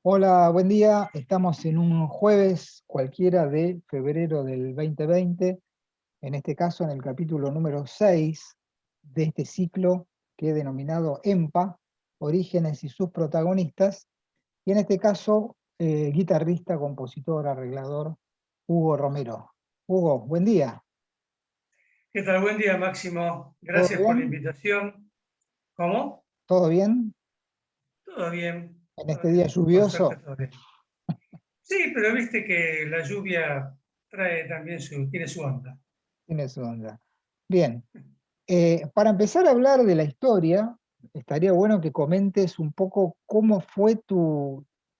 Hola, buen día. Estamos en un jueves cualquiera de febrero del 2020, en este caso en el capítulo número 6 de este ciclo que he denominado EMPA, Orígenes y sus protagonistas, y en este caso guitarrista, compositor, arreglador, Hugo Romero. Hugo, buen día. ¿Qué tal? Buen día, Máximo. ¿Todo Gracias por la bien? invitación. ¿Cómo? ¿Todo bien Todo bien. en Todo este día bien. Por suerte, lluvioso? todo bien. Sí, pero viste que la lluvia trae también tiene su onda. Tiene su onda. Bien. Para empezar a hablar de la historia, estaría bueno que comentes un poco cómo fue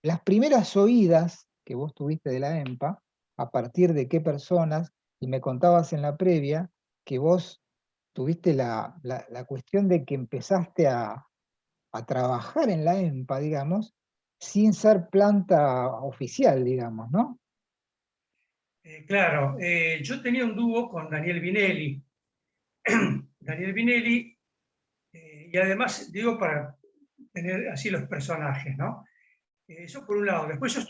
las primeras oídas que vos tuviste de la EMPA, a partir de qué personas, y me contabas en la previa que vos tuviste la cuestión de que empezaste a trabajar en la EMPA, digamos, sin ser planta oficial, digamos, ¿no? Claro, yo tenía un dúo con Daniel Vinelli. Daniel Vinelli, y además, digo, para tener así los personajes, ¿no? Eso por un lado. Después yo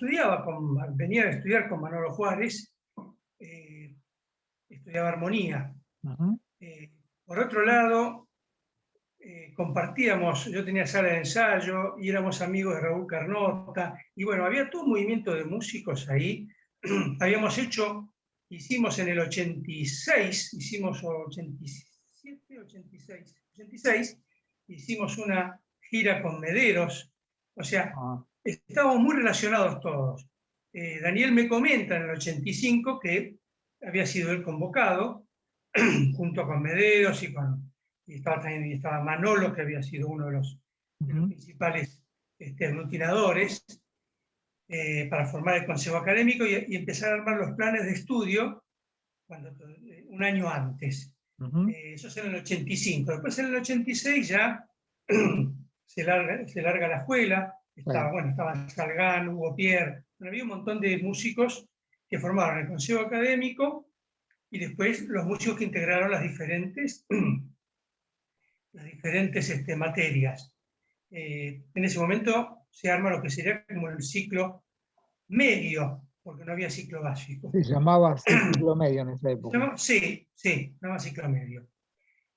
venía a estudiar con Manolo Juárez, eh, estudiaba armonía. Ujú. Eh, por otro lado, compartíamos, yo tenía sala de ensayo y éramos amigos de Raúl Carnota, y bueno, había todo un movimiento de músicos ahí. Hicimos en el 86, hicimos 87, 86, 86, hicimos una gira con Mederos, o sea, Ah, estábamos muy relacionados todos. Daniel me comenta en el 85 que había sido él convocado, junto con Mederos y estaba Manolo, que había sido uno de los ujú. principales aglutinadores, para formar el consejo académico y empezar a armar los planes de estudio un año antes. Ujú. Eso es en el 85. Después en el 86 ya se larga la escuela. Bueno, Estaban Salgán, Hugo Pierre, había un montón de músicos que formaron el consejo académico y después los músicos que integraron las diferentes materias. En ese momento se arma lo que sería como el ciclo medio, porque no había ciclo básico. se llamaba así ciclo medio en esa época. Sí, sí, no había ciclo medio.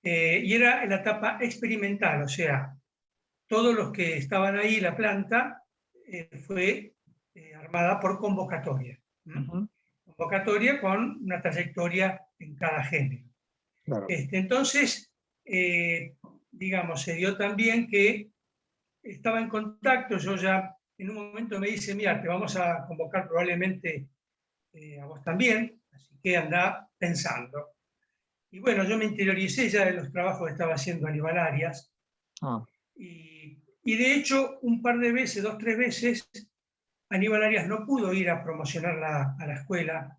Y era en la etapa experimental, o sea, todos los que estaban ahí, la planta, fue armada por convocatoria. ¿Mm? Ujú. Convocatoria con una trayectoria en cada género. Claro. Entonces, digamos, se dio también que estaba en contacto, yo ya en un momento me dice, mira, te vamos a convocar probablemente a vos también, así que anda pensando. Y bueno, yo me interioricé ya de los trabajos que estaba haciendo Aníbal Arias, Ah, y de hecho un par de veces, dos, tres veces, Aníbal Arias no pudo ir a promocionar a la escuela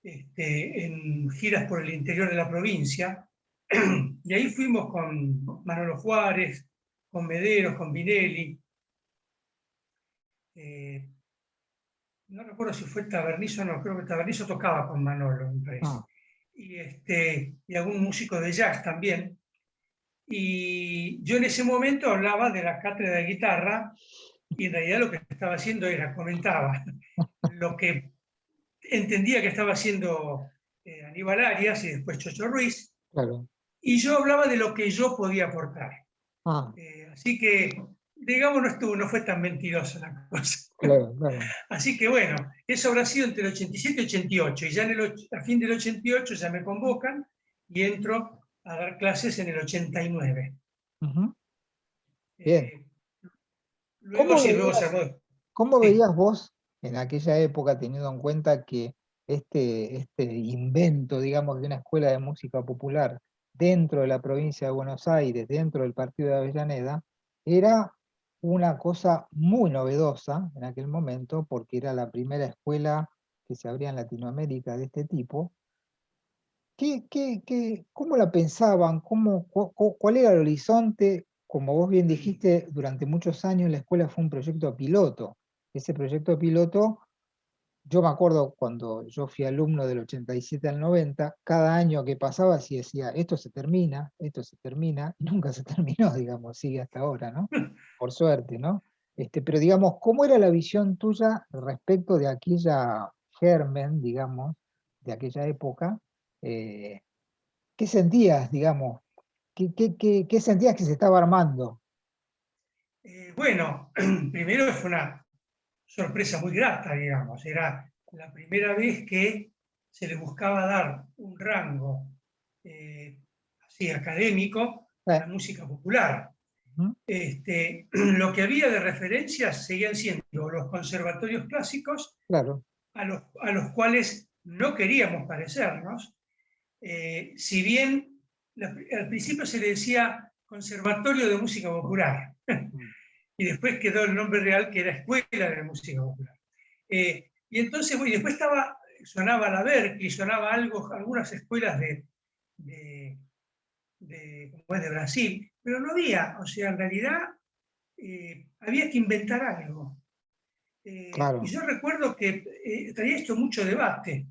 en giras por el interior de la provincia. Y ahí fuimos con Manolo Juárez, con Mederos, con Vinelli. Eh, no recuerdo si fue Tabernizo o no, creo que Tabernizo tocaba con Manolo, me parece. ah, Y algún músico de jazz también. Y yo en ese momento hablaba de la cátedra de guitarra y en realidad lo que estaba haciendo era, comentaba lo que entendía que estaba haciendo Aníbal Arias y después Chocho Ruiz, claro. y yo hablaba de lo que yo podía aportar. Ah, Así que, digamos, no fue tan mentirosa la cosa. claro, claro. Así que bueno, eso habrá sido entre el 87 y 88, y ya a fin del 88 ya me convocan y entro a dar clases en el 89. Ujú. Bien. Eh, luego ¿Cómo sí, luego se veías, armó. cómo Sí. veías vos en aquella época, teniendo en cuenta que este invento, digamos, de una escuela de música popular dentro de la provincia de Buenos Aires, dentro del partido de Avellaneda, era una cosa muy novedosa en aquel momento, porque era la primera escuela que se abría en Latinoamérica de este tipo? ¿Cómo la pensaban? ¿Cuál era el horizonte? Como vos bien dijiste, durante muchos años la escuela fue un proyecto piloto. Ese proyecto piloto, yo me acuerdo cuando yo fui alumno del 87 al 90, cada año que pasaba sí decía, esto se termina, y nunca se terminó, digamos, sigue hasta ahora, ¿no? Por suerte, ¿no? Pero digamos, ¿cómo era la visión tuya respecto de aquella germen, digamos, de aquella época? Eh, ¿Qué sentías, digamos? ¿Qué sentías que se estaba armando? Bueno, primero fue una sorpresa muy grata, digamos. Era la primera vez que se le buscaba dar un rango así académico a Eh, la música popular. ujú, Lo que había de referencias seguían siendo los conservatorios clásicos, claro, a los cuales no queríamos parecernos. Si bien al principio se le decía Conservatorio de Música Popular, mm, y después quedó el nombre real que era Escuela de Música Popular. Y entonces, y después sonaba la Berkeley, sonaba algo, algunas escuelas de, como es de Brasil, pero no había, o sea, en realidad había que inventar algo. Y claro, yo recuerdo que traía esto mucho debate,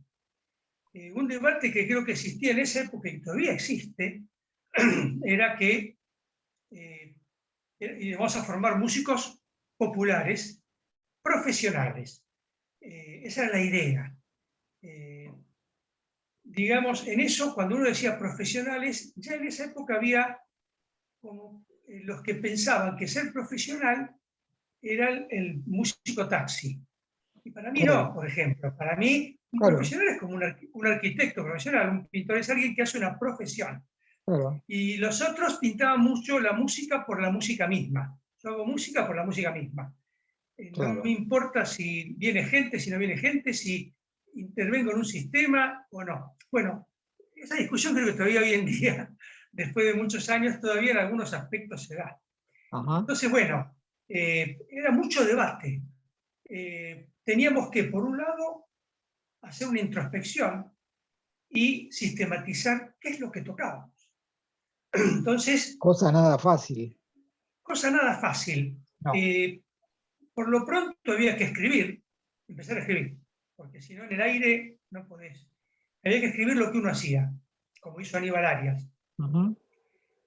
un debate que creo que existía en esa época y todavía existe, era que íbamos a formar músicos populares, profesionales. Esa era la idea. Eh, digamos, en eso, cuando uno decía profesionales, ya en esa época había como los que pensaban que ser profesional era el músico taxi. Y para mí claro, no, por ejemplo. Para mí, un claro, profesional es como un arquitecto profesional, un pintor es alguien que hace una profesión. claro, Y los otros pintaban mucho la música por la música misma. Yo hago música por la música misma. No me claro. importa si viene gente, si no viene gente, si intervengo en un sistema o no. Bueno, esa discusión creo que todavía hoy en día, después de muchos años, todavía en algunos aspectos se da. Ajá. Entonces, bueno, era mucho debate. Teníamos que, por un lado, hacer una introspección y sistematizar qué es lo que tocábamos. Entonces, Cosa nada fácil. cosa nada fácil. No. Eh, por lo pronto había que escribir, empezar a escribir, porque si no en el aire no podés. Había que escribir lo que uno hacía, como hizo Aníbal Arias. Ujú,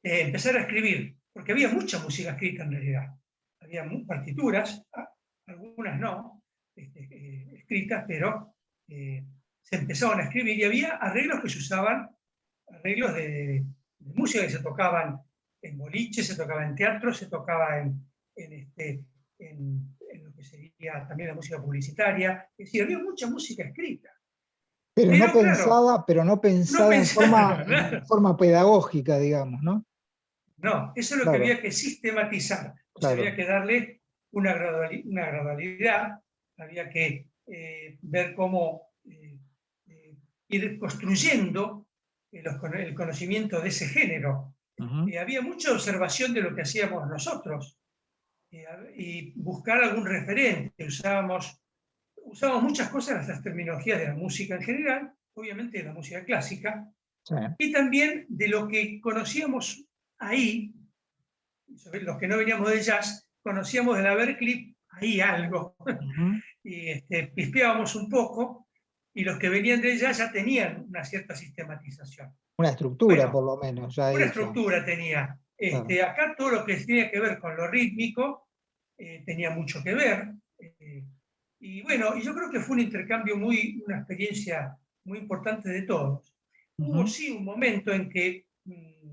Empezar a escribir, porque había mucha música escrita en realidad. Había partituras, algunas no, escritas, pero se empezaban a escribir y había arreglos que se usaban, arreglos de música que se tocaban en boliche, se tocaba en teatro, se tocaba en lo que sería también la música publicitaria. Es decir, había mucha música escrita. Pero claro, pero no no pensada pensaron, en claro. forma pedagógica, digamos, ¿no? No, eso es lo que Claro, había que sistematizar. O sea, había claro. que darle una gradualidad, había que ver cómo ir construyendo el conocimiento de ese género. Ujú, Había mucha observación de lo que hacíamos nosotros y buscar algún referente. Usábamos muchas cosas, las terminologías de la música en general, obviamente de la música clásica, sí, y también de lo que conocíamos ahí, los que no veníamos de jazz, conocíamos de la Berkeley ahí algo, ujú. y pispeábamos un poco, y los que venían de jazz ya tenían una cierta sistematización. Una estructura, por Bueno, lo menos, ya una hecha. estructura tenía. Claro. Acá todo lo que tenía que ver con lo rítmico tenía mucho que ver. Y bueno, y yo creo que fue un intercambio una experiencia muy importante de todos. Hubo Ujú, sí un momento en que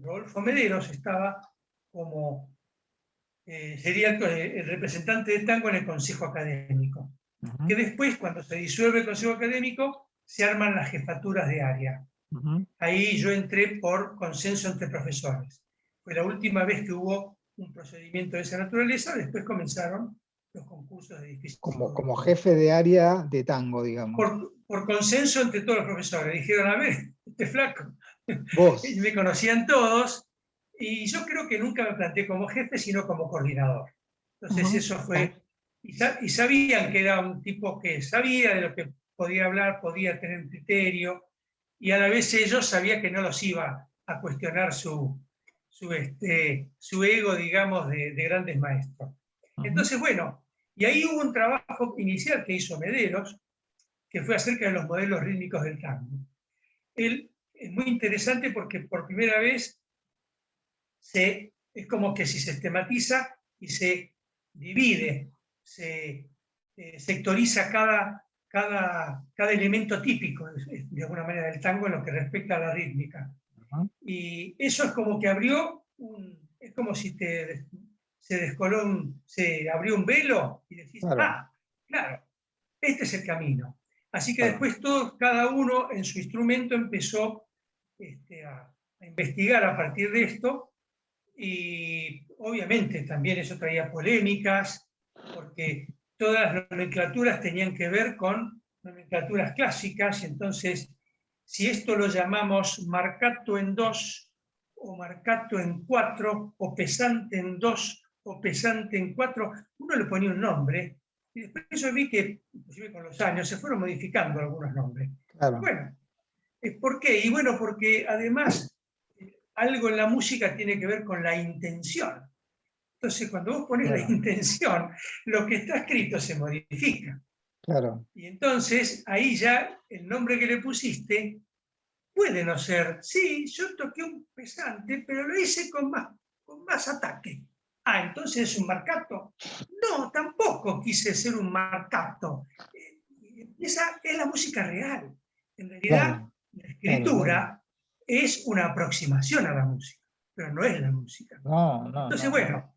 Rodolfo Mederos estaba como sería el representante de tango en el Consejo Académico. Que ujú, después, cuando se disuelve el Consejo Académico, se arman las jefaturas de área. ujú. Ahí yo entré por consenso entre profesores. Fue la última vez que hubo un procedimiento de esa naturaleza, después comenzaron los concursos de difícil Como currículum. jefe de área de tango, digamos. Por consenso entre todos los profesores. Dijeron, a ver, este flaco. Y Vos. me conocían todos, y yo creo que nunca me planteé como jefe, sino como coordinador. Entonces Ujú, eso ah, fue, y sabían que era un tipo que sabía de lo que podía hablar, podía tener un criterio, y a la vez ellos sabían que no los iba a cuestionar su ego, digamos, de grandes maestros. ujú, Entonces, bueno, y ahí hubo un trabajo inicial que hizo Mederos, que fue acerca de los modelos rítmicos del tango. Él es muy interesante porque por primera vez es como que se sistematiza y se divide sectoriza cada elemento típico, de alguna manera, del tango en lo que respecta a la rítmica. Y eso es como que es como si se abrió un velo y decís, Claro, claro, este es el camino. Así que claro, después cada uno en su instrumento empezó a investigar a partir de esto, y obviamente también eso traía polémicas, porque todas las nomenclaturas tenían que ver con nomenclaturas clásicas. Entonces, si esto lo llamamos marcato en 2, o marcato en 4, o pesante en 2, o pesante en 4, uno le ponía un nombre, y después yo vi que, inclusive con los años, se fueron modificando algunos nombres. claro, Bueno, ¿por qué? Y bueno, porque además algo en la música tiene que ver con la intención. Entonces, cuando vos pones la claro, intención, lo que está escrito se modifica. claro, Y entonces, ahí ya el nombre que le pusiste puede no ser, sí, yo toqué un pesante, pero lo hice con más ataque. Entonces es un marcato. No, tampoco quise ser un marcato. Esa es la música real. En realidad, claro, la claro, claro. escritura es una aproximación a la música, pero no es la música. No, no, Entonces, no, no. bueno,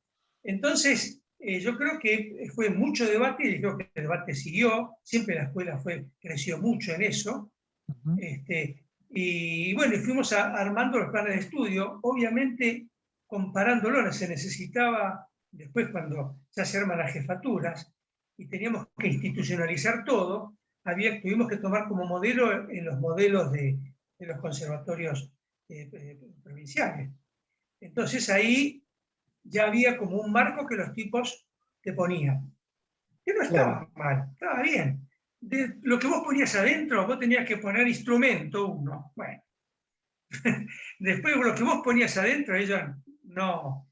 yo creo que fue mucho debate, y creo que el debate siguió, siempre la escuela creció mucho en eso, Ujú. y bueno, fuimos armando los planes de estudio, obviamente comparándolo. Se necesitaba, después cuando ya se arman las jefaturas y teníamos que institucionalizar todo, tuvimos que tomar como modelo en los modelos de los conservatorios provinciales. Entonces ahí ya había como un marco que los tipos te ponían, que no Claro, estaba mal, estaba bien. De lo que vos ponías adentro, vos tenías que poner instrumento uno. Bueno, después lo que vos ponías adentro, ellos no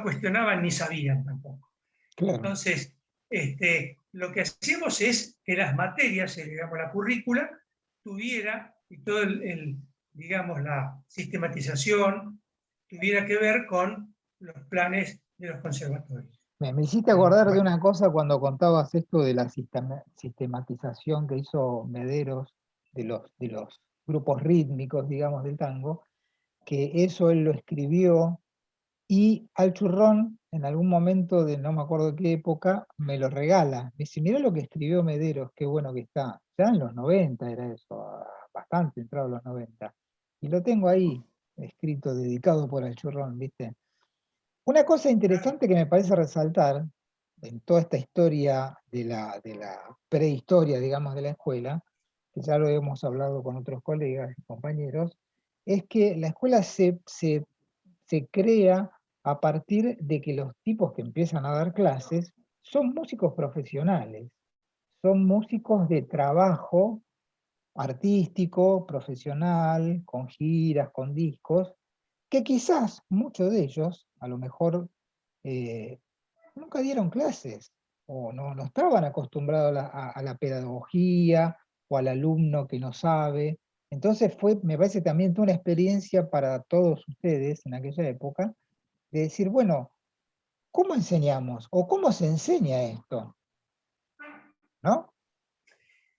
cuestionaban ni sabían tampoco. claro. Entonces, lo que hacíamos es que las materias, digamos, la currícula, tuviera, y todo digamos, la sistematización, tuviera que ver con los planes de los conservatorios. Me hiciste Y acordar de bueno, una cosa cuando contabas esto de la sistematización que hizo Mederos de los grupos rítmicos, digamos, del tango, que eso él lo escribió y al Churrón, en algún momento de no me acuerdo qué época, me lo regala. Me dice, mira lo que escribió Mederos, qué bueno que está. Ya en los 90 era eso, bastante entrado en los 90. Y lo tengo ahí, escrito, dedicado por el Churrón, ¿viste? Una cosa claro, interesante que me parece resaltar en toda esta historia de la prehistoria, digamos, de la escuela, que ya lo hemos hablado con otros colegas y compañeros, es que la escuela se crea a partir de que los tipos que empiezan a dar clases son músicos profesionales, son músicos de trabajo artístico, profesional, con giras, con discos, que quizás muchos de ellos, a lo mejor, eh, nunca dieron clases o no estaban acostumbrados a la pedagogía o al alumno que no sabe. Entonces me parece también toda una experiencia para todos ustedes en aquella época de decir, bueno, ¿cómo enseñamos? ¿O cómo se enseña esto? ¿No?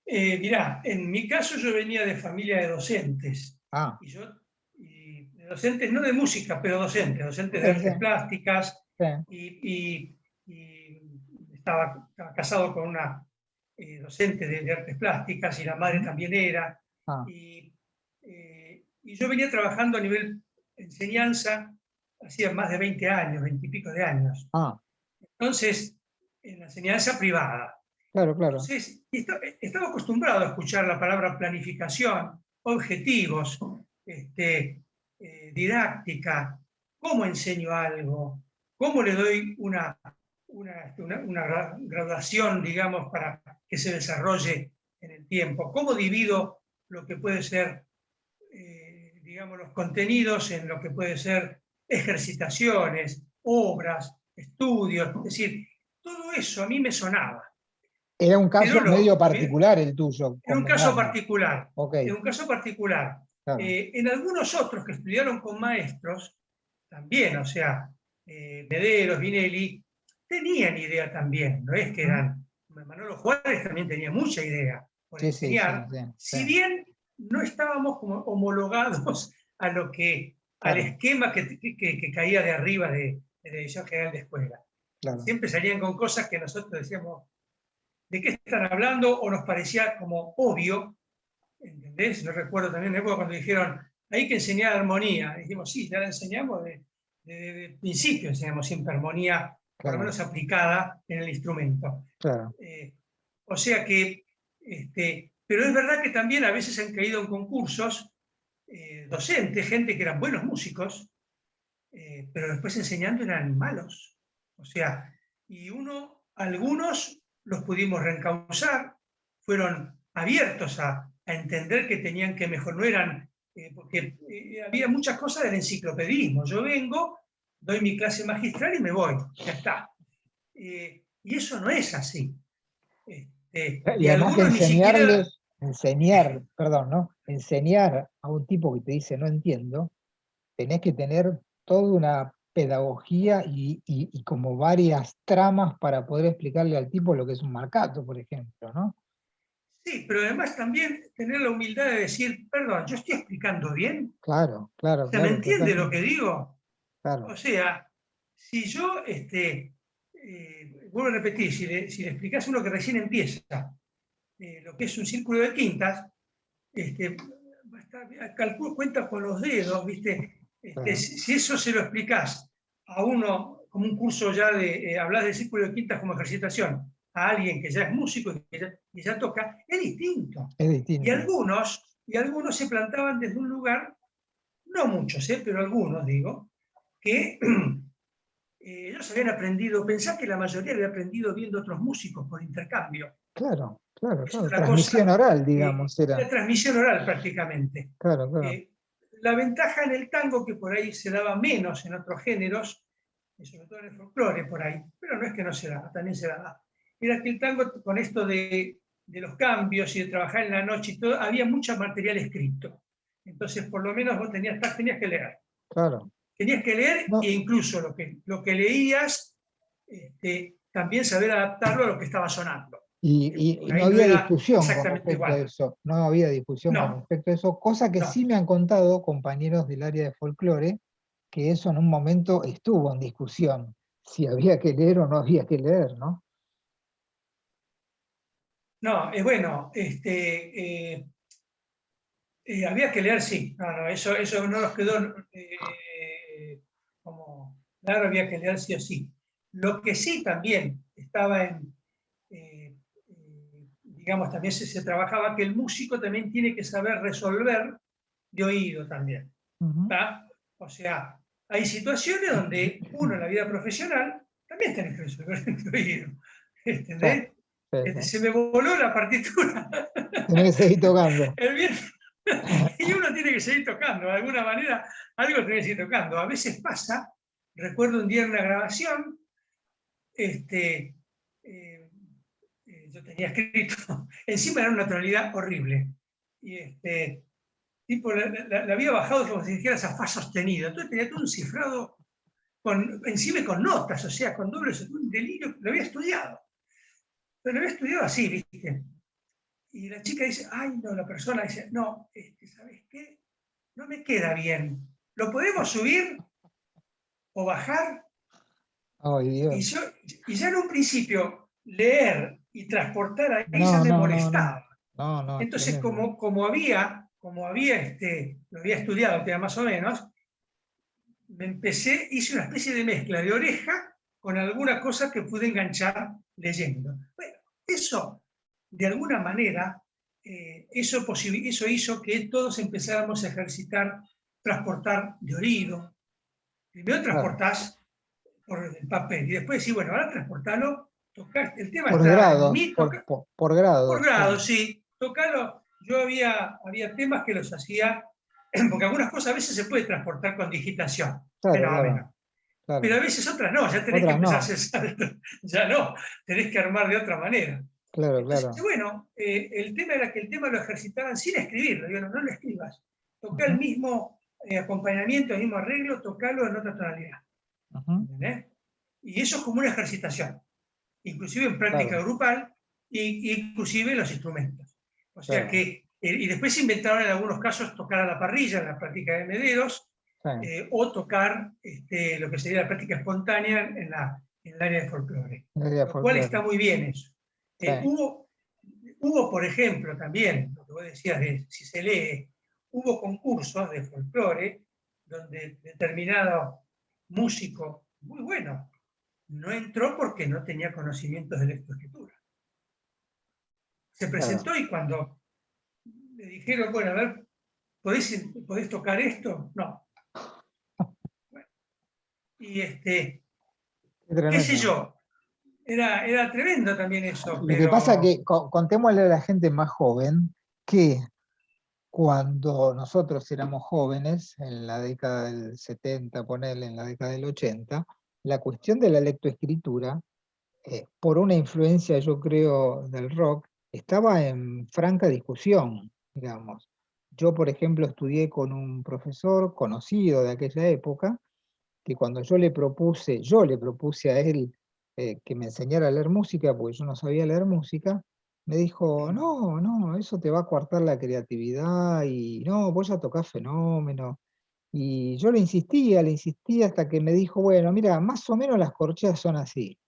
mirá, en mi caso yo venía de familia de docentes, Ah, de docentes no de música, pero docentes de sí, sí, artes plásticas, sí. y estaba casado con una docente de artes plásticas, y la madre Ujú. también era, Ah, y yo venía trabajando a nivel enseñanza hacía más de 20 años, 20 y pico de años. ah, Entonces, en la enseñanza privada. claro, claro. Entonces, estaba acostumbrado a escuchar la palabra planificación, objetivos, didáctica, cómo enseño algo, cómo le doy una graduación, digamos, para que se desarrolle en el tiempo, cómo divido lo que puede ser, digamos, los contenidos en lo que puede ser ejercitaciones, obras, estudios. Es decir, todo eso a mí me sonaba. Era un Pero caso medio particular el tuyo, en un caso convengamos. particular, Ok, en un caso particular. claro. En algunos otros que estudiaron con maestros, también, o sea, Mederos, Vinelli, tenían idea también, no es que eran... Manolo Juárez también tenía mucha idea por Sí, sí, sí, enseñar, sí, si sí, bien no estábamos como homologados a lo que, al claro, esquema que caía de arriba de la Dirección General de Escuela. claro. Siempre salían con cosas que nosotros decíamos, ¿de qué están hablando? O nos parecía como obvio, ¿entendés? Yo recuerdo también una época cuando dijeron, hay que enseñar armonía. Dijimos, sí, ya la enseñamos de principio, enseñamos siempre armonía, por lo Claro, menos aplicada en el instrumento. claro. O sea que, pero es verdad que también a veces han caído en concursos docentes, gente que eran buenos músicos, pero después enseñando eran malos. O sea, y algunos los pudimos reencauzar, fueron abiertos a entender que tenían que mejorar, no eran, porque había muchas cosas del enciclopedismo. Yo vengo, doy mi clase magistral y me voy, ya está. Y eso no es así. Y Y además que algunos ni siquiera... enseñar, perdón, ¿no? Enseñar a un tipo que te dice no entiendo, tenés que tener toda una pedagogía y como varias tramas para poder explicarle al tipo lo que es un marcato, por ejemplo, ¿no? Sí, pero además también tener la humildad de decir, perdón, ¿yo estoy explicando bien? Claro, claro, ¿Se me claro, entiende lo totalmente. que digo? Claro. O sea, si yo, vuelvo a repetir, si le explicás a uno que recién empieza lo que es un círculo de quintas, va a calculo cuenta con los dedos, ¿viste? Claro. Si eso se lo explicás a uno, como un curso ya de, hablar del círculo de quintas como ejercitación, a alguien que ya es músico y que ya toca, es distinto. Es Y distinto. algunos se plantaban desde un lugar, no muchos, pero algunos digo, que ellos habían aprendido, pensá que la mayoría había aprendido viendo otros músicos por intercambio. Claro, claro, Es claro. otra Transmisión cosa, oral, digamos, era. era transmisión oral prácticamente. Claro, claro. La ventaja en el tango, que por ahí se daba menos en otros géneros, y sobre todo en el folclore por ahí, pero no es que no se daba, también se daba, era que el tango, con esto de los cambios y de trabajar en la noche y todo, había mucho material escrito. Entonces, por lo menos vos tenías que leer. Claro. Tenías que leer e No, incluso lo que leías, también saber adaptarlo a lo que estaba sonando. Que y por no ahí no había era discusión con exactamente respecto a igual. eso, no había discusión con No, respecto a eso, cosa que no. sí me han contado compañeros del área de folclore, que eso en un momento estuvo en discusión, si había que leer o no había que leer, ¿no? No, es bueno, había que leer, sí. No, no, eso no nos quedó como claro, había que leer sí o sí. Lo que sí también estaba digamos, también se trabajaba que el músico también tiene que saber resolver de oído también. Ujú. ¿Tá? O sea, hay situaciones donde uno en la vida profesional también tiene que resolver de oído. Sí, ¿Entendés? sí, sí. Se me voló la partitura Tenés que seguir tocando. el viernes. Y uno tiene que seguir tocando, de alguna manera, algo tiene que seguir tocando. A veces pasa, recuerdo un día en una grabación, este, eh, yo tenía escrito, encima era una tonalidad horrible, y tipo, la había bajado como si dijera esa fa sostenido, entonces tenía todo un cifrado, encima con notas, o sea, con dobles, un delirio, lo había estudiado, pero lo había estudiado así, ¿viste? Y la chica dice, ay, no, la persona dice, no, ¿sabes qué? No me queda bien. ¿Lo podemos subir o bajar? Ay, Y, Dios. yo, y ya en un principio, leer y transportar ahí ya No, me no, no, no. molestaba. No, no, es Entonces, tremendo. lo había estudiado, que era más o menos, hice una especie de mezcla de oreja con alguna cosa que pude enganchar leyendo. Bueno, eso, de alguna manera, eso hizo que todos empezáramos a ejercitar, transportar de oído. Primero Claro. transportás por el papel y después decís, bueno, ahora transportarlo, tocar, el tema Por está en grados, mí, por por grados, grado, claro. sí, tocarlo. Yo había temas que los hacía, porque algunas cosas a veces se puede transportar con digitación, Claro, claro, fenómeno. Pero claro. a veces otras no, ya tenés que Otras empezar a no. hacer salto, ya no, tenés que armar de otra manera. Claro, Entonces, claro. bueno, el tema era que el tema lo ejercitaban sin escribirlo, digo, no lo escribas, toca el Ujú, mismo acompañamiento, el mismo arreglo, tocalo en otra tonalidad. ujú. ¿Entendés? Y eso es como una ejercitación, inclusive en práctica claro, grupal, e inclusive en los instrumentos. O sea claro. que, y después se inventaron en algunos casos tocar a la parrilla en la práctica de mederos, Sí, o tocar lo que sería la práctica espontánea en el área de folclore, de lo cual está folclore. muy bien eso. Sí, Hubo, por ejemplo, también, lo que vos decías de si se lee, hubo concursos de folclore donde determinado músico muy bueno no entró porque no tenía conocimientos de lectoescritura. Se claro. presentó y cuando le dijeron, bueno, a ver, ¿podés tocar esto? No. Bueno, y Qué qué sé tremendo. yo, era tremendo también eso, Lo que pasa es pero que contémosle a la gente más joven que cuando nosotros éramos jóvenes, en la década del 70, ponerle en la década del 80, la cuestión de la lectoescritura, por una influencia, yo creo, del rock, estaba en franca discusión, digamos. Yo, por ejemplo, estudié con un profesor conocido de aquella época, que cuando yo le propuse a él que me enseñara a leer música, porque yo no sabía leer música, me dijo, no, no, eso te va a coartar la creatividad y no, vos ya tocás fenómeno. Y yo le insistía hasta que me dijo, bueno, mira, más o menos las corcheas son así.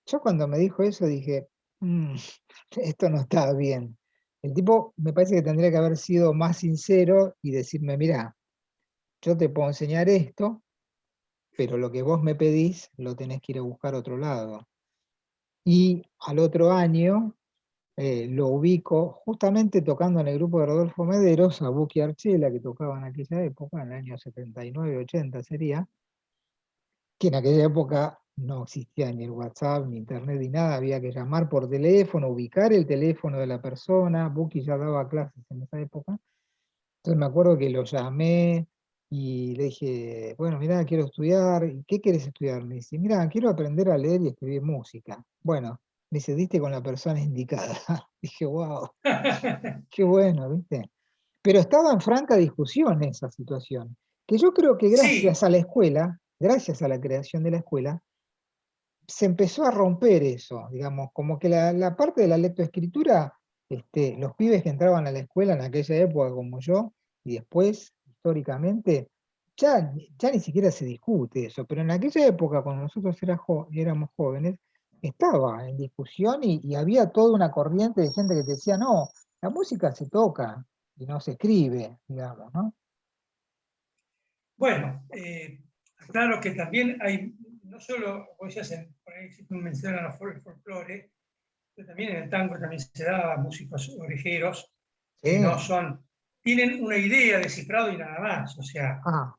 Yo cuando me dijo eso dije, "Mm, esto no está bien". El tipo me parece que tendría que haber sido más sincero y decirme, mira, yo te puedo enseñar esto, pero lo que vos me pedís lo tenés que ir a buscar a otro lado. Y al otro año lo ubico justamente tocando en el grupo de Rodolfo Mederos, a Buki Archela, que tocaba en aquella época, en el año 79, 80 sería, que en aquella época no existía ni el WhatsApp, ni internet, ni nada, había que llamar por teléfono, ubicar el teléfono de la persona. Buki ya daba clases en esa época. Entonces me acuerdo que lo llamé y le dije, bueno, mira, quiero estudiar. ¿Y qué quieres estudiar? Me dice, mira, quiero aprender a leer y escribir música. Bueno, me dice, diste con la persona indicada. Dije, wow, qué bueno, ¿viste? Pero estaba en franca discusión esa situación, que yo creo que gracias sí, a la escuela, gracias a la creación de la escuela, se empezó a romper eso, digamos, como que la parte de la lectoescritura, los pibes que entraban a la escuela en aquella época como yo, y después, históricamente, ya ni siquiera se discute eso, pero en aquella época, cuando nosotros éramos jóvenes, estaba en discusión y había toda una corriente de gente que te decía, no, la música se toca y no se escribe, digamos, ¿no? bueno, claro que también hay, no solo, vos decías, por ahí si tú mencionas el folclore, pero también en el tango también se da músicos orejeros que no Sí, son, tienen una idea de cifrado y nada más, o sea, ah,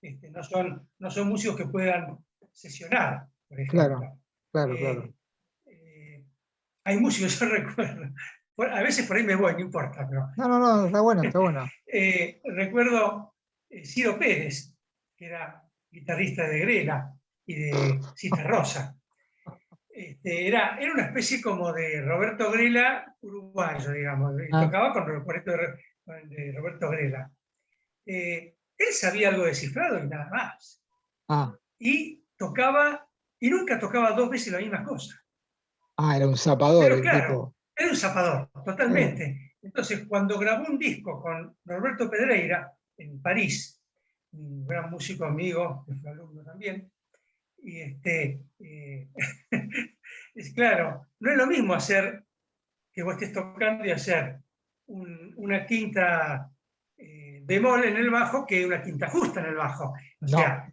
no son músicos que puedan sesionar, por claro, ejemplo. claro, claro. Eh, eh, Hay músicos, yo recuerdo, a veces por ahí me voy, no importa, pero No, no, no, está bueno, está bueno. recuerdo Ciro Pérez, que era guitarrista de Grela y de Citarrosa. Era una especie como de Roberto Grela uruguayo, digamos, y Ah, tocaba con de Roberto Grela. Él sabía algo de cifrado y nada más. ah. Y tocaba, y nunca tocaba dos veces la misma cosa. Ah, era un zapador Pero el claro, tipo. era un zapador, Eh, totalmente. Entonces, cuando grabó un disco con Roberto Pedreira en París, un gran músico amigo, que fue alumno también, y es claro, no es lo mismo hacer que vos estés tocando y hacer una quinta bemol en el bajo que una quinta justa en el bajo. O no. sea,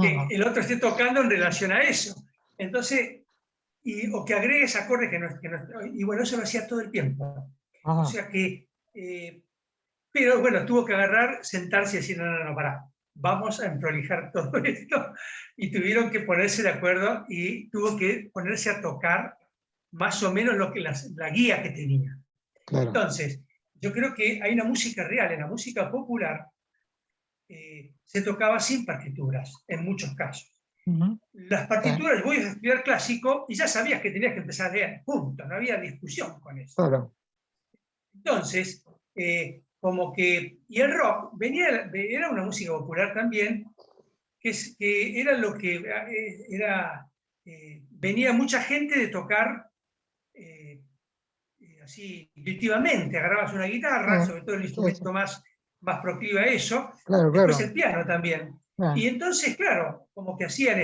que el otro esté tocando en relación a eso. Entonces, o que agregues acordes y bueno, eso lo hacía todo el tiempo. O Ah, sea que, pero bueno, tuvo que agarrar, sentarse y decir, no, no, no, pará, vamos a emprolijar todo esto. Y tuvieron que ponerse de acuerdo y tuvo que ponerse a tocar más o menos lo que la guía que tenía. claro. Entonces, yo creo que hay una música real, en la música popular se tocaba sin partituras, en muchos casos. Ujú, Las sí, partituras, voy a estudiar clásico y ya sabías que tenías que empezar a leer, punto, no había discusión con eso. claro. Entonces, como que, y el rock era una música popular también, que era lo que era venía mucha gente de tocar así intuitivamente, agarrabas una guitarra, sobre todo el Sí, sí. instrumento más proclive a eso, Claro, después claro. el piano también. Ah, Y entonces, claro, como que hacían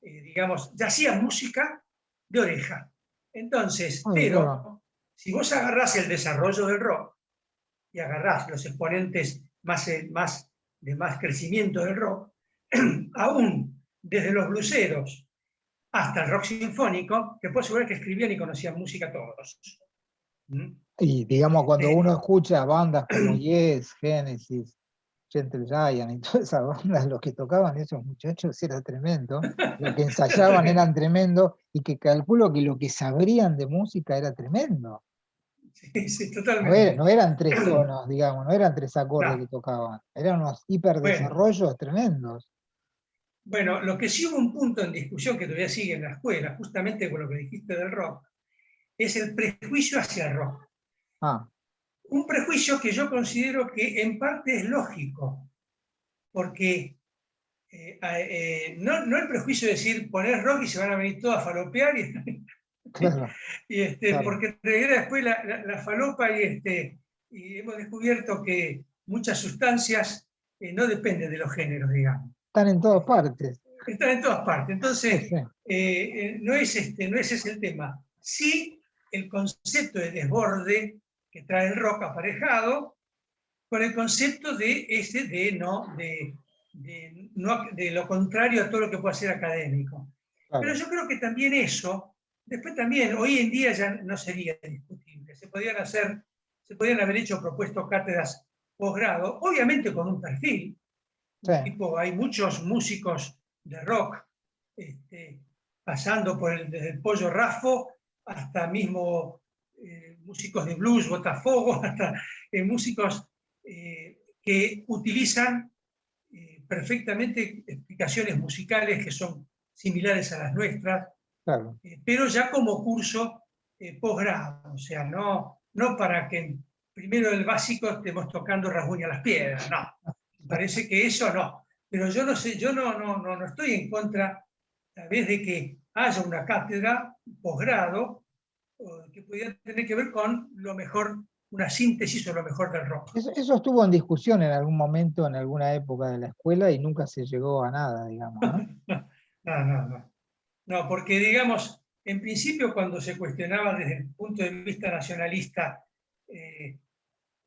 digamos, ya hacían música de oreja. Entonces, claro. pero si vos agarrás el desarrollo del rock y agarrás los exponentes de más crecimiento del rock, aún desde los bluseros hasta el rock sinfónico, te puedo asegurar que escribían y conocían música todos. ¿Mm? Y digamos, cuando uno Este, escucha bandas como Yes, Genesis, Gentle Giant y todas esas bandas, los que tocaban esos muchachos era tremendo. Lo que era ensayaban tremendo. eran tremendo y que calculo que lo que sabrían de música era tremendo. Sí, sí, No, totalmente. no eran tres tonos, digamos, no eran tres acordes que No, tocaban, eran unos bueno, hiperdesarrollos tremendos. bueno, lo que sí hubo un punto en discusión que todavía sigue en la escuela, justamente con lo que dijiste del rock, es el prejuicio hacia el rock. Ah, Un prejuicio que yo considero que en parte es lógico, porque no el prejuicio de decir poner rock y se van a venir todos a falopear, claro, claro. porque en realidad después la falopa y hemos descubierto que muchas sustancias no dependen de los géneros, digamos. Están en todas Este, partes. Están en todas partes. Sí, Entonces, sí, no es ese el tema. Sí, el concepto de desborde que trae el rock aparejado con el concepto de lo contrario a todo lo que pueda ser académico. Pero claro. yo creo que también eso, después también, hoy en día ya no sería discutible. Se podían haber hecho propuestos cátedras posgrado, obviamente con un perfil, Sí, tipo, hay muchos músicos de rock, pasando desde el Pollo Raffo hasta mismo músicos de blues, Botafogo, hasta músicos que utilizan perfectamente explicaciones musicales que son similares a las nuestras, claro. pero ya como curso posgrado, o sea, no para que primero del básico estemos tocando rasguña las piedras, no. Parece que eso no. Pero yo no sé, yo no estoy en contra, tal vez, de que haya una cátedra, un posgrado, que pudiera tener que ver con lo mejor, una síntesis o lo mejor del rock. Eso estuvo en discusión en algún momento, en alguna época de la escuela y nunca se llegó a nada, digamos, ¿no? No. No, porque digamos, en principio cuando se cuestionaba desde el punto de vista nacionalista, eh,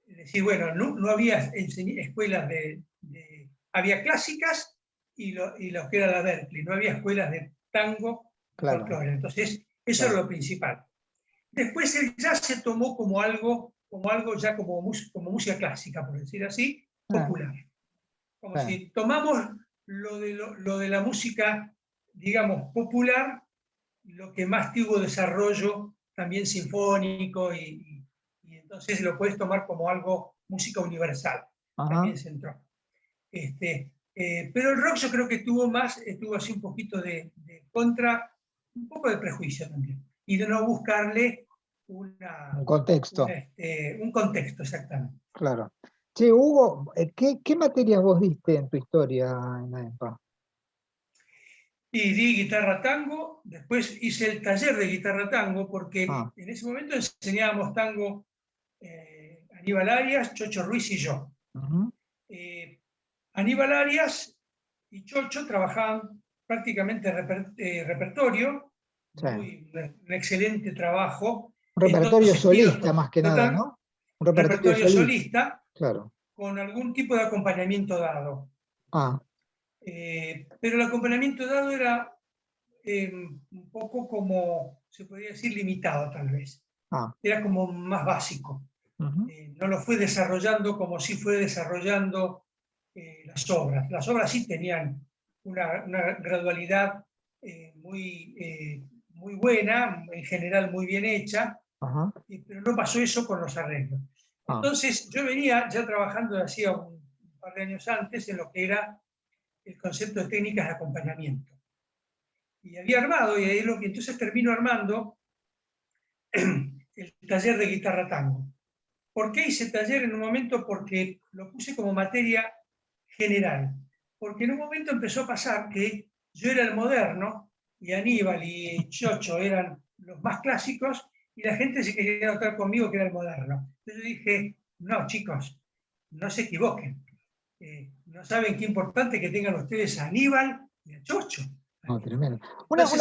decir, bueno, no había escuelas había clásicas y lo que era la Berkeley, no había escuelas de tango y Claro, folclore. Entonces, eso era claro. lo principal. Después el jazz se tomó como algo ya como música clásica, por decir así, Ah, popular. Como sí, si tomamos lo de la música, digamos, popular, lo que más tuvo desarrollo también sinfónico y entonces lo puedes tomar como algo, música universal, ajá. también se entró. Pero el rock yo creo que tuvo así un poquito de contra, un poco de prejuicio también, y de no buscarle Un contexto, un contexto exactamente. claro. Che, Hugo, ¿qué materias vos diste en tu historia en la EMPA? Y di guitarra tango, después hice el taller de guitarra tango, porque Ah, en ese momento enseñábamos tango Aníbal Arias, Chocho Ruiz y yo. ujú, Eh, Aníbal Arias y Chocho trabajaban prácticamente repertorio, sí. un excelente trabajo Un en todos repertorio estilos, solista más que nada, ¿no? Un repertorio repertorio solista, solista, claro. con algún tipo de acompañamiento dado. Ah, Pero el acompañamiento dado era un poco como, se podría decir, limitado tal vez. ah, Era como más básico. ujú, No lo fue desarrollando como si fue desarrollando las obras. Las obras sí tenían una gradualidad muy buena, en general muy bien hecha, ajá, pero no pasó eso con los arreglos. ah, Entonces yo venía ya trabajando de hacía un par de años antes en lo que era el concepto de técnicas de acompañamiento. Y había armado, y ahí entonces termino armando el taller de guitarra tango. ¿Por qué hice taller en un momento? Porque lo puse como materia general. Porque en un momento empezó a pasar que yo era el moderno, y Aníbal y Chocho eran los más clásicos, y la gente se quería notar conmigo que era el moderno. Entonces yo dije, no, chicos, no se equivoquen. No saben qué importante que tengan ustedes a Aníbal y a Chocho. No, tremendo. Entonces,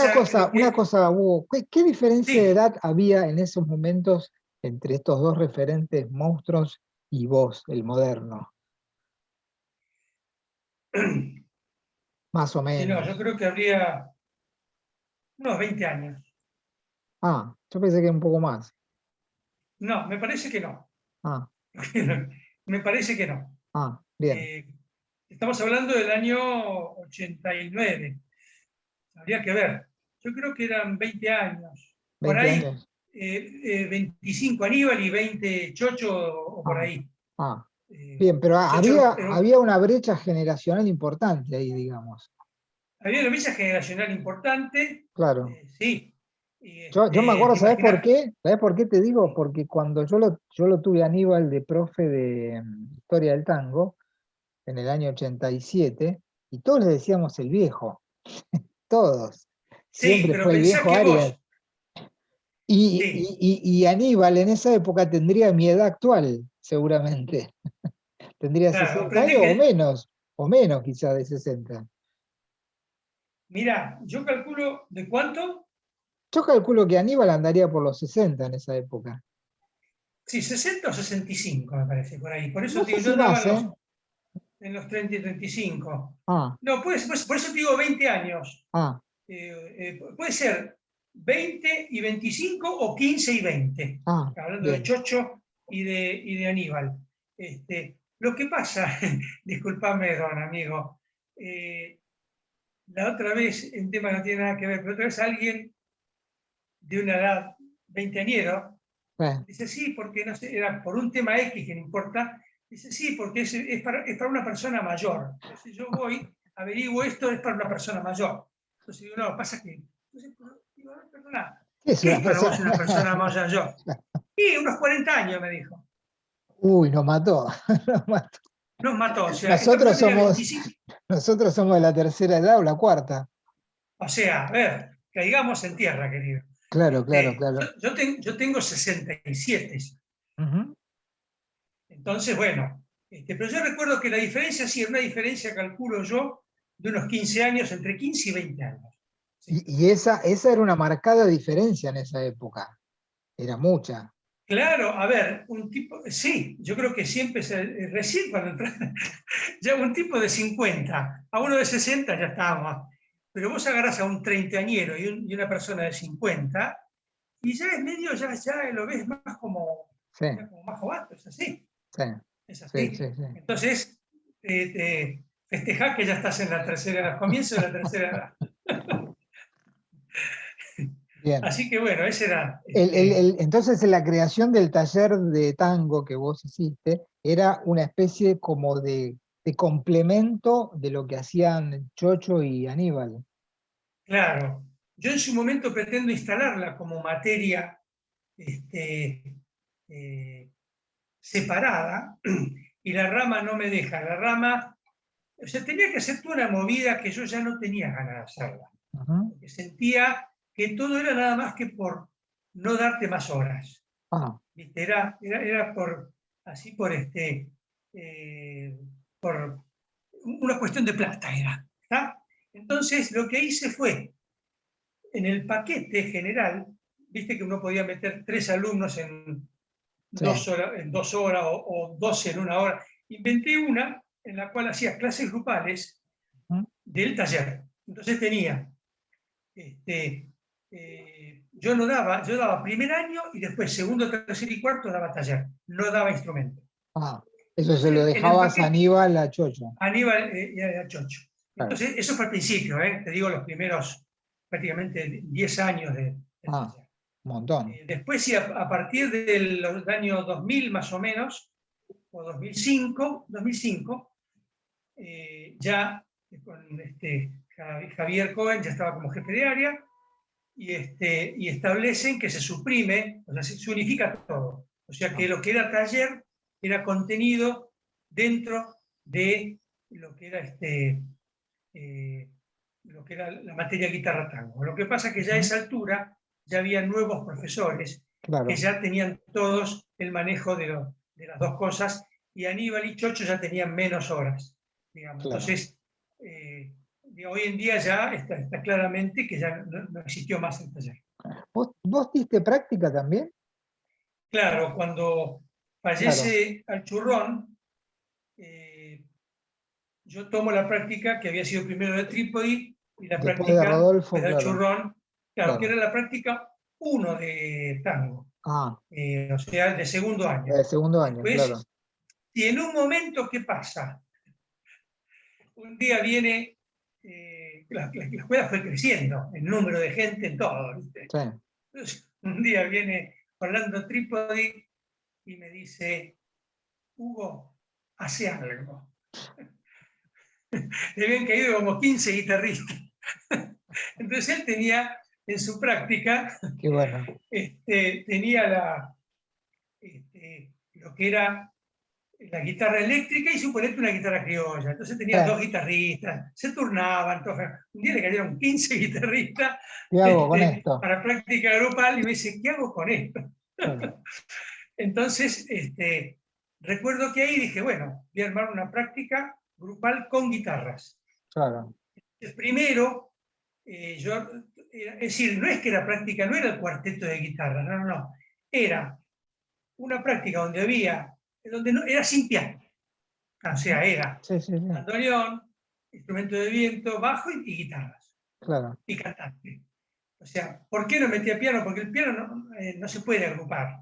Una cosa, Hugo, ¿qué diferencia de sí, edad había en esos momentos entre estos dos referentes monstruos y vos, el moderno? Más o y no, yo menos. creo que habría unos 20 años. Ah, yo pensé que un poco más. No, me parece que no. Ah, Me parece que no. bien. Eh, Estamos hablando del año 89. Habría que ver. Yo creo que eran 20 años. Por 20 ahí, años. 25 Aníbal y 20 Chocho o por Ah, ahí. ah. Eh, Bien, pero Chocho había una brecha generacional importante ahí, digamos. había una brecha generacional importante, Claro. sí. Yo me acuerdo, ¿sabes por Imagina, qué? ¿Sabes por qué te digo? Porque cuando yo lo tuve a Aníbal de profe de Historia del Tango, en el año 87, y todos le decíamos el viejo, todos. sí, Siempre pero fue el pensá viejo que Arias. vos, sí, Y Aníbal en esa época tendría mi edad actual, seguramente. Tendría claro, 60 aprendí años que, o menos quizá de 60. mira, yo calculo de cuánto. Yo calculo que Aníbal andaría por los 60 en esa época. Sí, 60 o 65 me parece, por ahí. Por eso No te sé digo, yo si andaba más, ¿eh? en los 30 y 35. Ah, No, por eso te digo 20 años. ah, Puede ser 20 y 25 o 15 y 20, hablando de bien. Chocho y de Aníbal. Lo que pasa, disculpame, don amigo, la otra vez, un tema que no tiene nada que ver, pero otra vez alguien de una edad veinteañero Eh, dice sí, porque no sé, era por un tema X que no importa, dice sí, porque es para una persona mayor. Entonces yo voy, averiguo esto, es para una persona mayor. Entonces digo, no, pasa que, entonces, digo, no, perdona, ¿Qué es ¿qué una es para vos persona? una persona mayor? Y unos 40 años, me dijo. Uy, nos mató. Nos mató. Nos mató, o sea, esta Nosotros persona tenía somos, 25, nosotros somos de la tercera edad o la cuarta. o sea, a ver, caigamos en tierra, querido. Claro, claro, claro. Yo tengo 67. Ujú. Entonces, bueno, pero yo recuerdo que la diferencia, sí, era una diferencia, calculo yo, de unos 15 años, entre 15 y 20 años. Sí. Y esa era una marcada diferencia en esa época. Era mucha. Claro, a ver, un tipo, sí, yo creo que siempre, recién cuando entra, ya un tipo de 50, a uno de 60 ya estábamos, pero vos agarrás a un treintañero y una persona de 50, y ya es medio, ya lo ves más como, Sí, ya como más jovato, es así. sí, Es sí, así. sí, sí. Entonces, festejá que ya estás en la tercera edad, comienzo de la tercera edad. Bien. Así que bueno, ese era. Entonces, la creación del taller de tango que vos hiciste era una especie como de complemento de lo que hacían Chocho y Aníbal. Claro, yo en su momento pretendo instalarla como materia este, eh, separada y la rama no me deja. La rama, o sea, tenía que hacer toda una movida que yo ya no tenía ganas de hacerla, Ujú. porque sentía que todo era nada más que por no darte más horas. Ah, ¿Viste? Era por, así eh, por una cuestión de plata era. ¿Está? Entonces lo que hice fue, en el paquete general, viste que uno podía meter 3 alumnos sí. 2 horas, en 2 horas o 12 en 1 hora. Inventé una en la cual hacía clases grupales Ujú. del taller. Entonces tenía, yo no daba, yo daba primer año y después segundo, tercer y cuarto daba taller, no daba instrumento. Ah, eso se lo Entonces, en el dejabas a paquete, Aníbal a Chocho. Aníbal y a Chocho. Claro. Entonces, eso fue al principio, te digo, los primeros prácticamente 10 años del Ah, taller. un montón. Después, sí, a partir del año 2000 más o menos, o 2005 ya con Javier Cohen ya estaba como jefe de área y establecen que se suprime, o sea, se unifica todo. O sea Ah, que lo que era taller era contenido dentro de lo que era lo que era la materia guitarra tango. Lo que pasa es que ya a esa altura ya había nuevos profesores que Claro, ya tenían todos el manejo de las dos cosas, y Aníbal y Chocho ya tenían menos horas, digamos. claro. Entonces, hoy en día ya está claramente que ya no existió más el taller. ¿Vos diste práctica también? Claro, cuando Claro, fallece Alchurrón, yo tomo la práctica que había sido primero de Trípodi y la después de práctica Rodolfo, después de claro, Alchurrón, claro, que claro. era la práctica 1 de tango, Ah, o sea, de segundo año. el segundo año, claro. Después, y en un momento, ¿qué pasa? Un día viene, la escuela fue creciendo, el número de gente, en todo, ¿viste? Sí. Entonces, un día viene Orlando Trípodi y me dice, Hugo, hace algo. Le habían caído como 15 guitarristas. Entonces él tenía en su práctica, Qué bueno. tenía lo que era la guitarra eléctrica y suponete una guitarra criolla. Entonces tenía dos guitarristas, se turnaban. Un día le cayeron 15 guitarristas ¿Qué hago con esto? para práctica grupal y me dice, ¿qué hago con esto? Claro, Entonces, recuerdo que ahí dije, bueno, voy a armar una práctica grupal con guitarras. claro. Primero, es decir, no es que la práctica no era el cuarteto de guitarras, no, no, no. Era una práctica donde no, era sin piano. O sea, era Sí, sí, sí, bandoneón, instrumento de viento, bajo y guitarras, claro, y cantante. O sea, ¿por qué no metía piano? Porque el piano no se puede agrupar.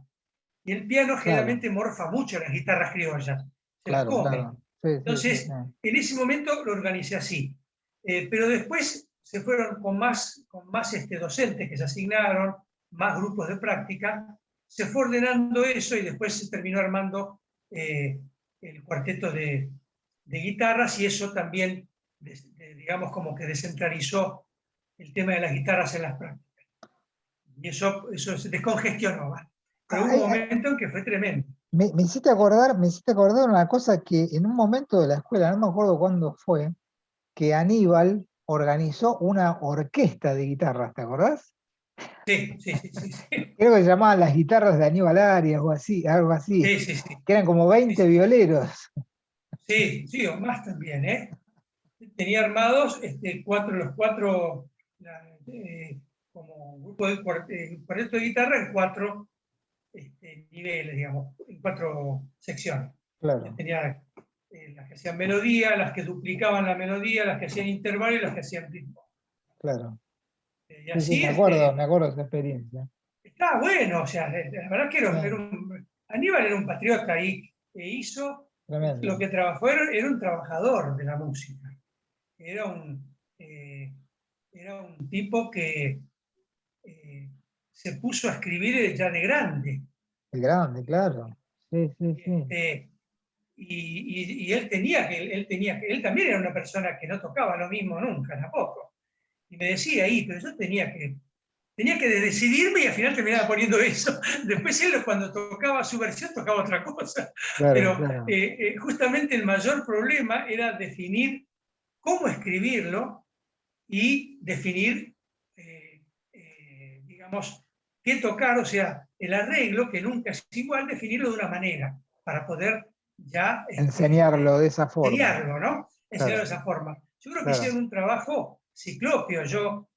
Y el piano claro, generalmente morfa mucho las guitarras criollas, se las claro, come. claro. Sí, sí, sí, Entonces, sí. en ese momento lo organicé así. Pero después se fueron con más docentes que se asignaron, más grupos de práctica, se fue ordenando eso y después se terminó armando el cuarteto de guitarras, y eso también, digamos, como que descentralizó el tema de las guitarras en las prácticas. Y eso se descongestionó, ¿va? Pero hubo un Ay, ay, momento en que fue tremendo. me hiciste acordar una cosa que en un momento de la escuela, no me acuerdo cuándo fue, que Aníbal organizó una orquesta de guitarras, ¿te acordás? Sí, sí, sí, sí, sí. Creo que se llamaban las guitarras de Aníbal Arias o así, algo así, Sí, sí, sí. que eran como Sí, 20 sí, violeros. sí, sí, o más también, ¿eh? Tenía armados los cuatro, como grupo de cuarteto de guitarra en cuatro niveles, digamos, en cuatro secciones. Ya Claro, tenía las que hacían melodía, las que duplicaban la melodía, las que hacían intervalo y las que hacían ritmo. claro. Y Sí, sí, así me acuerdo de esa experiencia. estaba bueno, o sea, la verdad que Sí, Aníbal era un patriota ahí, que hizo lo tremendo. que trabajó, era un trabajador de la música. Era un tipo que eh, se puso a escribir ya de grande. El grande, claro. Sí, sí, sí. Este, y él también era una persona que no tocaba lo mismo nunca, tampoco. Y me decía ahí, pero yo tenía que decidirme y al final terminaba poniendo eso. Después él, cuando tocaba su versión, tocaba otra cosa. Claro, Pero claro. justamente el mayor problema era definir cómo escribirlo y definir, digamos, qué tocar, o sea, el arreglo, que nunca es igual, definirlo de una manera, para poder ya Enseñarlo de esa forma. enseñarlo, ¿no? Enseñarlo Claro, de esa forma. Yo creo que claro. hicieron un trabajo ciclopio. Yo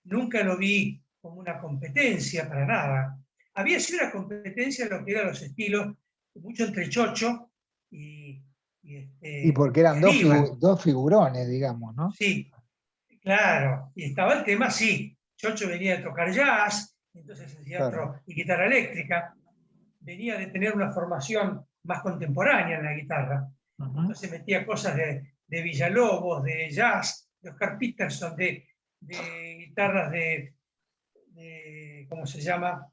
nunca lo vi como una competencia para nada. Había sido una competencia en lo que eran los estilos, mucho entre Chocho y, Y porque y eran Aníbal. dos figurones, digamos, ¿no? Sí, claro. Y estaba el tema, sí. Chocho venía de tocar jazz, entonces hacía Claro. otro, y guitarra eléctrica. Venía de tener una formación más contemporánea en la guitarra. Ujú. Entonces metía cosas de Villalobos, de jazz, de Oscar Peterson, de guitarras ¿cómo se llama?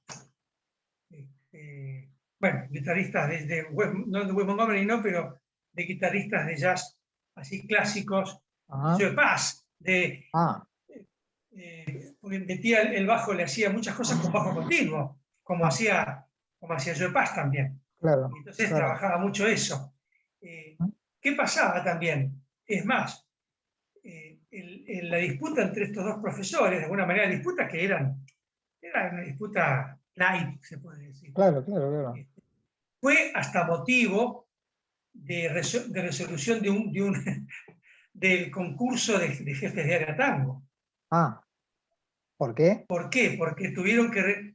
Bueno, guitarristas no de Wes Montgomery, no, pero de guitarristas de jazz así clásicos, de Ajá. Joe Pass, Ah, porque metía el bajo, le hacía muchas cosas con bajo continuo, ah, como hacía Joe Pass también. claro, Y entonces claro. trabajaba mucho eso. ¿Qué pasaba también? Es más, la disputa entre estos dos profesores, de alguna manera disputas que era una disputa light, se puede decir. Claro, claro, claro. Fue hasta motivo de resolución del concurso de jefes de área tango. Ah, ¿por qué? ¿Por qué? Porque tuvieron que,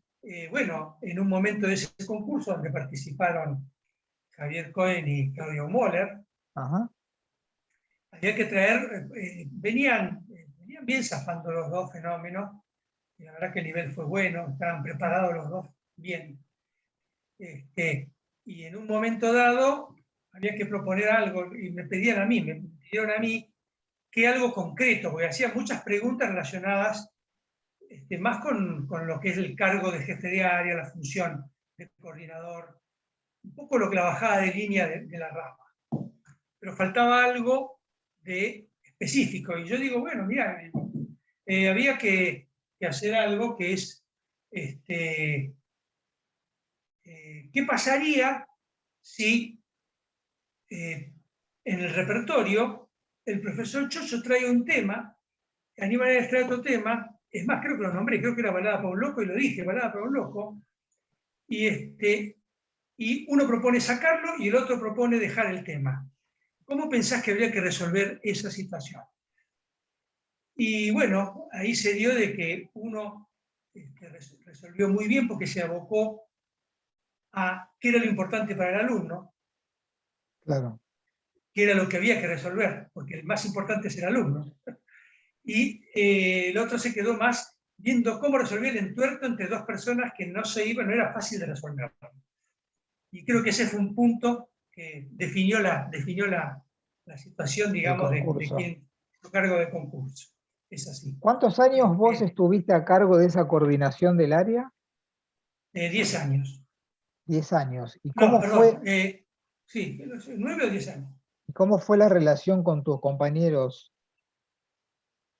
bueno, en un momento de ese concurso donde participaron Javier Cohen y Claudio Moller, Ajá. había que traer, venían bien zafando los dos fenómenos, y la verdad que el nivel fue bueno, estaban preparados los dos bien. Y en un momento dado había que proponer algo, y me pidieron a mí que algo concreto, porque hacían muchas preguntas relacionadas más con lo que es el cargo de jefe de área, la función de coordinador, un poco lo que la bajada de línea de la rama. Pero faltaba algo de específico. Y yo digo, bueno, mira, había que hacer algo que es, ¿qué pasaría si en el repertorio el profesor Chocho trae un tema, Aníbal Heredia trae otro tema? Es más, creo que lo nombré, creo que era Balada para un Loco, y lo dije, Balada para un Loco, y uno propone sacarlo y el otro propone dejar el tema. ¿Cómo pensás que habría que resolver esa situación? Y bueno, ahí se dio de que uno resolvió muy bien porque se abocó a qué era lo importante para el alumno, Claro. qué era lo que había que resolver, porque el más importante es el alumno. Y el otro se quedó más viendo cómo resolver el entuerto entre dos personas que no se iban, no era fácil de resolver. Y creo que ese fue un punto que definió la situación, El digamos, de concurso. quien a cargo de concurso. Es así. ¿Cuántos años vos estuviste a cargo de esa coordinación del área? 10 años. 10 años. No, perdón. Sí, 9 o 10 años. ¿Cómo fue la relación con tus compañeros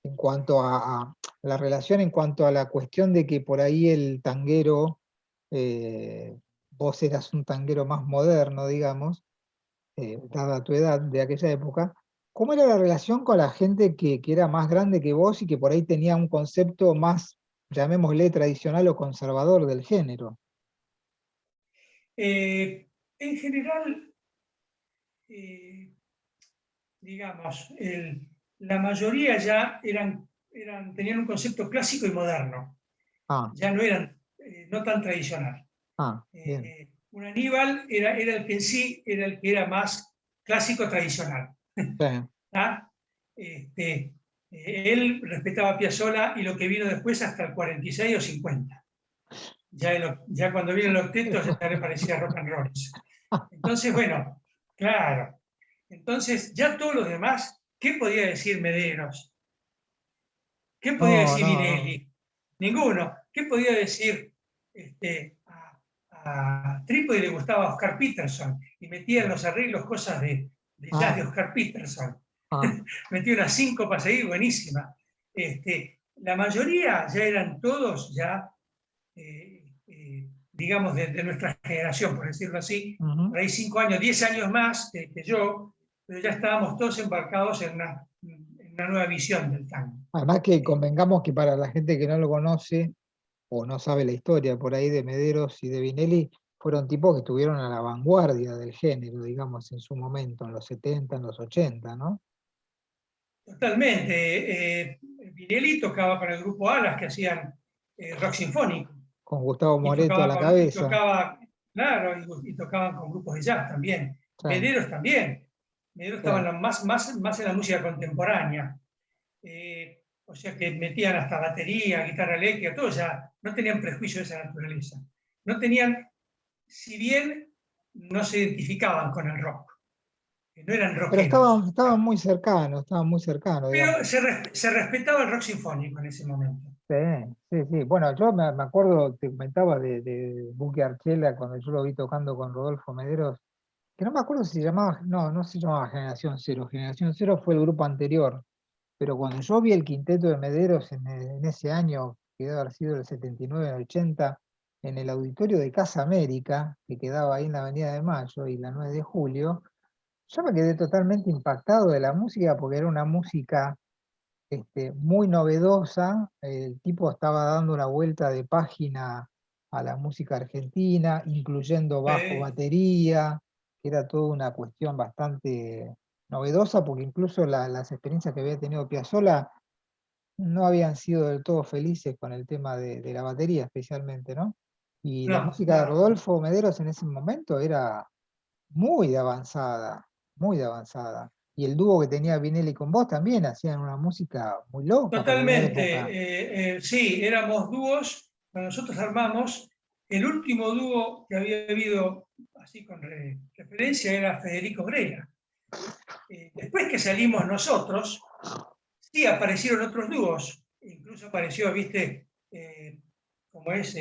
en cuanto a la relación, en cuanto a la cuestión de que por ahí el tanguero, vos eras un tanguero más moderno, digamos, dada tu edad de aquella época? ¿Cómo era la relación con la gente que era más grande que vos y que por ahí tenía un concepto más, llamémosle, tradicional o conservador del género? En general, digamos, la mayoría ya tenían un concepto clásico y moderno. Ah, Ya no eran, no tan tradicional. bien. Un Aníbal era el que en sí era el que era más clásico tradicional. Sí. ¿Ah? Él respetaba a Piazzolla y lo que vino después hasta el 46 o 50. Ya cuando vienen los textos ya le parecía rock and roll. Entonces, bueno, claro. Entonces, ya todos los demás, ¿qué podía decir Mederos? ¿Qué podía No, decir no, no. Vinelli? Ninguno. ¿Qué podía decir a Trípodi? Le gustaba Oscar Peterson y metía en los arreglos cosas de jazz de Ah, Oscar Peterson. ah. Metía unas síncopas ahí buenísimas. La mayoría ya eran todos ya, digamos, de nuestra generación, por decirlo así, Ujú. por ahí 5 años, 10 años más que yo, pero ya estábamos todos embarcados en una nueva visión del tango. Además que convengamos que para la gente que no lo conoce o no sabe la historia por ahí de Mederos y de Vinelli, fueron tipos que estuvieron a la vanguardia del género, digamos, en su momento, en los 70, en los 80, ¿no? Totalmente. Vinelli tocaba con el grupo Alas, que hacían rock sinfónico, Con Gustavo y Moreto a la cabeza. tocaba, claro, y tocaban con grupos de jazz también. Sí, Mederos también. Mederos sí. estaban más en la música contemporánea. O sea que metían hasta batería, guitarra eléctrica, todo ya, no tenían prejuicio de esa naturaleza. No tenían, si bien no se identificaban con el rock, no eran Pero rockeros, estaban muy cercanos, pero digamos. se respetaba el rock sinfónico en ese momento. Sí, sí, sí. Bueno, yo me acuerdo, te comentaba de Buque Archela cuando yo lo vi tocando con Rodolfo Mederos, que no me acuerdo si se llamaba, no se llamaba Generación Cero. Generación Cero fue el grupo anterior. Pero cuando yo vi el quinteto de Mederos en ese año, que debe haber sido el 79-80, en el auditorio de Casa América, que quedaba ahí en la Avenida de Mayo y la 9 de Julio, yo me quedé totalmente impactado de la música porque era una música muy novedosa. El tipo estaba dando una vuelta de página a la música argentina, incluyendo bajo, batería, que era toda una cuestión bastante novedosa, porque incluso las experiencias que había tenido Piazzolla no habían sido del todo felices con el tema de la batería especialmente, ¿no? Y la No, música de no. Rodolfo Mederos en ese momento era muy de avanzada, muy de avanzada. Y el dúo que tenía Vinelli con vos también hacían una música muy loca para la época. Totalmente. Sí, éramos dúos. Cuando nosotros armamos, el último dúo que había habido, así con referencia, era Federico Grela. Después que salimos nosotros, sí aparecieron otros dúos. Incluso apareció, viste, como es,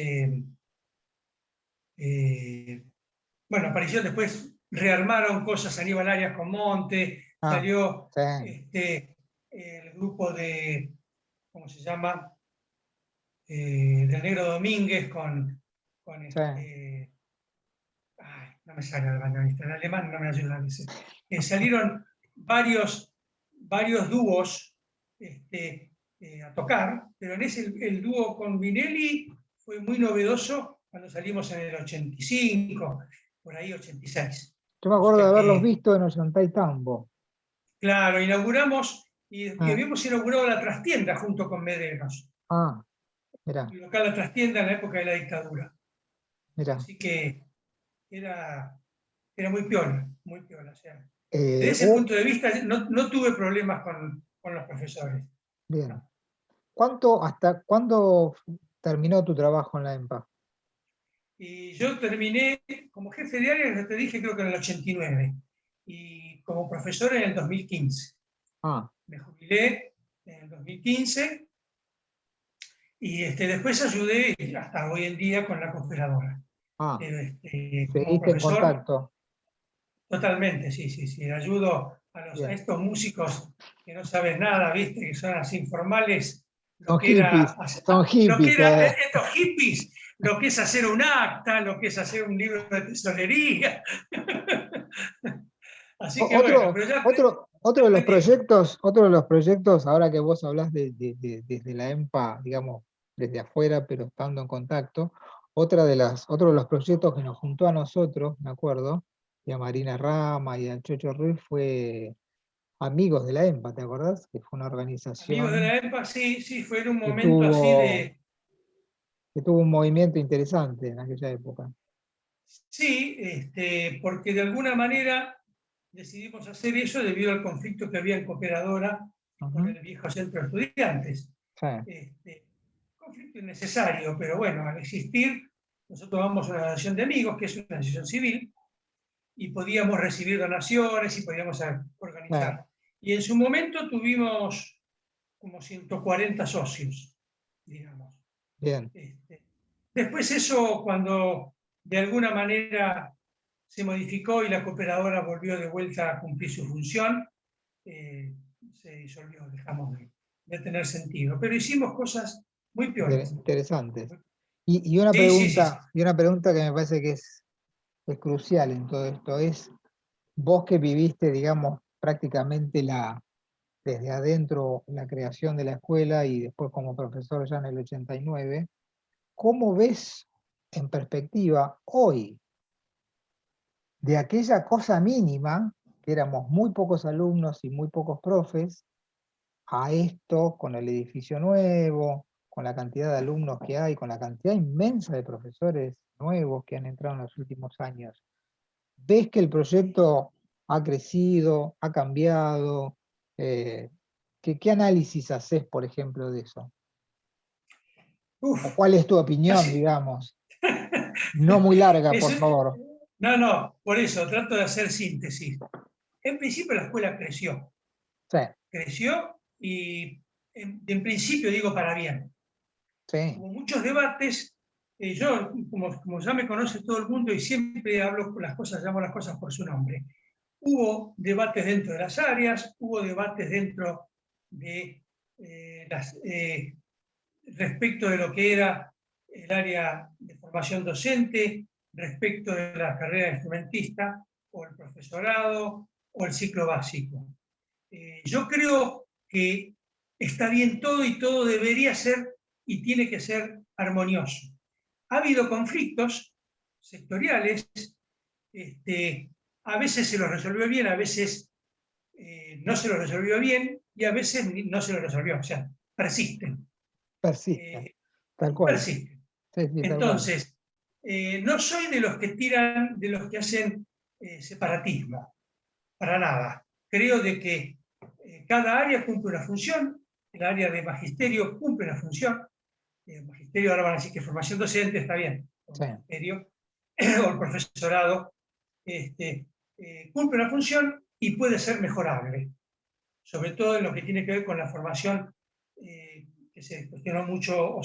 bueno, apareció después, rearmaron cosas Aníbal Arias con Monte, Ah, salió sí, el grupo de, ¿cómo se llama? Del Negro Domínguez con sí. ay, no me sale el bandoneonista, en alemán no me ayuda a veces. Salieron varios dúos a tocar, pero en ese el dúo con Vinelli fue muy novedoso cuando salimos en el 85, por ahí 86. Yo me O acuerdo de sea haberlos que, visto en Ollantay Tambo. claro, inauguramos y Ah, habíamos inaugurado la trastienda junto con Mederos, ah, mira, el local La Trastienda en la época de la dictadura. mira. Así que era, era muy piola, muy piola. O sea, desde Eh, ese hubo- punto de vista no tuve problemas con los profesores. bien. No. ¿Hasta cuándo terminó tu trabajo en la EMPA? Y yo terminé como jefe de área, ya te dije, creo que en el 89, y como profesor en el 2015. Ah, Me jubilé en el 2015 y después ayudé hasta hoy en día con la cooperadora. ah, Pero como seguiste en profesor, contacto. totalmente, sí, sí, sí. Ayudo a Bien. estos músicos que no saben nada, ¿viste? Que son así informales, Son hippies, son lo que hippies. era estos hippies, lo que es hacer un acta, lo que es hacer un libro de tesorería. Así que bueno, Otro, pero ya otro de los aprendiendo. proyectos, ahora que vos hablás desde la EMPA, digamos, desde afuera, pero estando en contacto, otro de los proyectos que nos juntó a nosotros, me acuerdo, y a Marina Rama y a Chocho Ruiz fue Amigos de la EMPA, ¿te acordás? Que fue una Amigos de organización la EMPA, sí, sí, fue en un que momento así tuvo, de, que tuvo un movimiento interesante en aquella época. sí, porque de alguna manera decidimos hacer eso debido al conflicto que había en Cooperadora con Ujú, el viejo centro de estudiantes. sí, Conflicto innecesario, pero bueno, al existir, nosotros vamos a una asociación de amigos, que es una asociación civil, y podíamos recibir donaciones y podíamos sí, organizar. Y en su momento tuvimos como 140 socios, digamos. bien. Este, Después eso, cuando de alguna manera se modificó y la cooperadora volvió de vuelta a cumplir su función, eh, se disolvió, dejamos de tener sentido. Pero hicimos cosas muy piolas. Interesantes. Sí, sí, sí, sí. Y una pregunta que me parece que es crucial en todo esto es, vos que viviste, digamos, prácticamente desde adentro la creación de la escuela y después como profesor ya en el 89, ¿cómo ves en perspectiva hoy de aquella cosa mínima, que éramos muy pocos alumnos y muy pocos profes, a esto con el edificio nuevo, con la cantidad de alumnos que hay, con la cantidad inmensa de profesores nuevos que han entrado en los últimos años? ¿Ves que el proyecto ha crecido, ha cambiado? Eh, ¿qué análisis haces, por ejemplo, de eso? Uf, ¿O cuál es tu opinión, casi. digamos? No muy larga, por Eso, favor. no, no, por eso trato de hacer síntesis. En principio la escuela creció, Sí, creció y en principio digo para bien. sí, Hubo muchos debates. Yo, como ya me conoce todo el mundo y siempre hablo con las cosas, llamo las cosas por su nombre. Hubo debates dentro de las áreas, hubo debates dentro de respecto de lo que era el área de formación docente, respecto de la carrera de instrumentista, o el profesorado, o el ciclo básico. Yo creo que está bien todo y todo debería ser y tiene que ser armonioso. Ha habido conflictos sectoriales, a veces se los resolvió bien, a veces no se los resolvió bien y a veces no se los resolvió, o sea, persisten. Persisten, tal cual. Persisten. Sí, sí, tal cual. Entonces, no soy de los que tiran, de los que hacen separatismo, para nada. Creo de que cada área cumple una función, el área de magisterio cumple una función, el magisterio ahora van a decir que formación docente está bien, el Sí. magisterio o el profesorado cumple una función y puede ser mejorable, sobre todo en lo que tiene que ver con la formación, que se cuestionó mucho,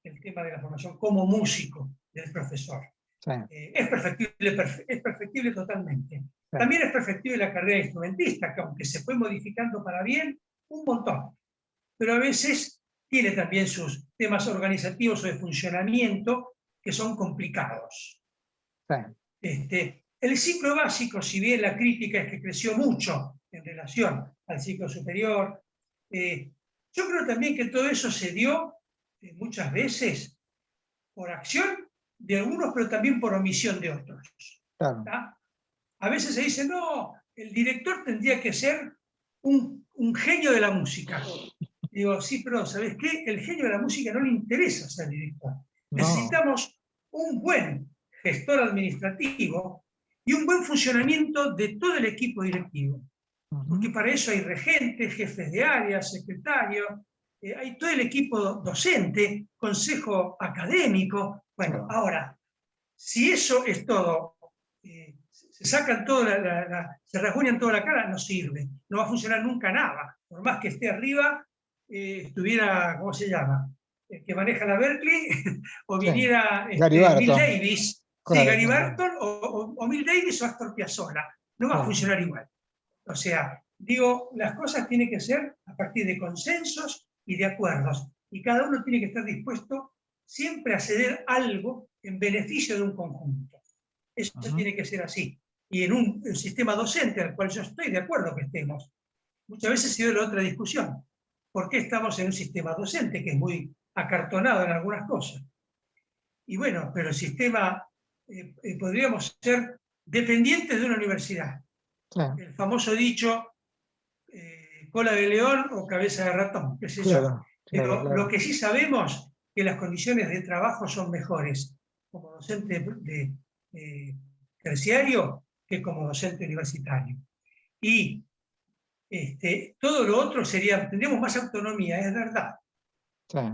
el tema de la formación como músico del profesor. Sí. Es perfectible totalmente. Sí. También es perfectible la carrera de instrumentista, que aunque se fue modificando para bien, un montón, pero a veces tiene también sus temas organizativos o de funcionamiento que son complicados. Sí. El ciclo básico, si bien la crítica es que creció mucho en relación al ciclo superior, yo creo también que todo eso se dio muchas veces por acción de algunos, pero también por omisión de otros. Claro. A veces se dice, no, el director tendría que ser un genio de la música. Digo, sí, pero ¿sabes qué? El genio de la música no le interesa ser director. No. Necesitamos un buen gestor administrativo y un buen funcionamiento de todo el equipo directivo. Porque para eso hay regentes, jefes de área, secretarios, hay todo el equipo docente, consejo académico. Bueno, ahora, si eso es todo, se sacan todo, se rasguñan toda la cara, no sirve. No va a funcionar nunca nada. Por más que esté arriba, estuviera, ¿cómo se llama? El que maneja la Berkeley, o viniera Mill Davis, sí, Gary Barton, o Mill Davis o Astor Piazzolla. No va a funcionar igual. O sea, digo, las cosas tienen que ser a partir de consensos y de acuerdos. Y cada uno tiene que estar dispuesto siempre a ceder algo en beneficio de un conjunto. Eso tiene que ser así. Y en un sistema docente al cual yo estoy de acuerdo que estemos, muchas veces se dio la otra discusión. ¿Por qué estamos en un sistema docente que es muy acartonado en algunas cosas? Y bueno, pero el sistema, podríamos ser dependientes de una universidad. El famoso dicho, cola de león o cabeza de ratón, qué sé yo. Pero lo que sí sabemos que las condiciones de trabajo son mejores como docente de terciario que como docente universitario. Y todo lo otro sería, tendríamos más autonomía, es verdad.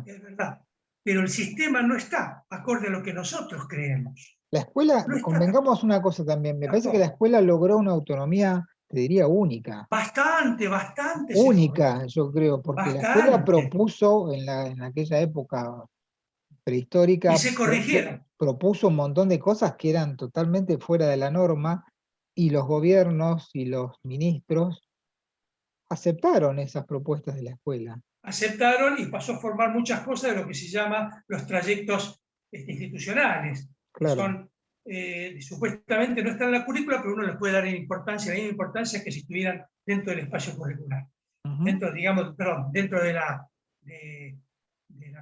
Es verdad. Pero el sistema no está acorde a lo que nosotros creemos. La escuela, no convengamos una cosa también, me parece que la escuela logró una autonomía, te diría, única. Bastante. Única, yo creo, porque bastante. la escuela propuso en aquella época prehistórica, y se corrigieron. Propuso un montón de cosas que eran totalmente fuera de la norma, y los gobiernos y los ministros aceptaron esas propuestas de la escuela. Aceptaron y pasó a formar muchas cosas de lo que se llama los trayectos institucionales, que son, supuestamente no están en la currícula, pero uno les puede dar importancia, la misma importancia que si estuvieran dentro del espacio curricular, dentro, digamos, perdón, dentro de la